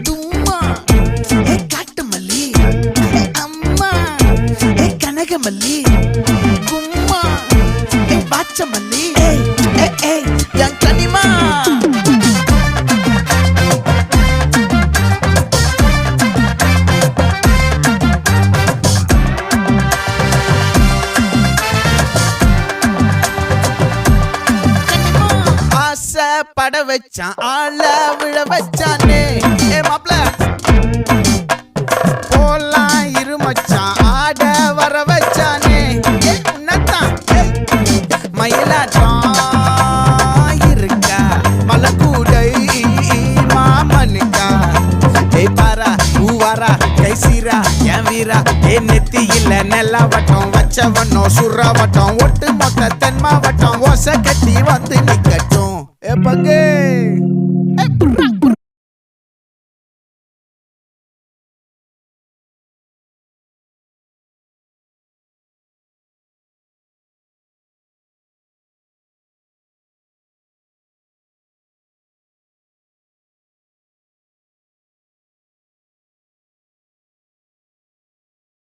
தும்மா காட்டு மல்லி அம்மா கனகமல்லி கும்மா பாச்ச மல்லி என் கனிமா பட வச்சான் ஆள விழ வச்சானே மாப்ள போலாம் இருமச்சான் ஆட வர வச்சானே உன்னதான் மயிலாட்டம் இருக்கா மலக்கூடை மாமனுக்கா பாரா பூவாரா கைசீரா என் வீரா நெத்தி இல்ல நெல்லா வட்டம் வச்ச வண்ணம் சுறா வட்டம் ஒட்டு மொத்த தென் மாவட்டம் ஓசை கட்டி வந்து நிக்கட்டும் பங்கே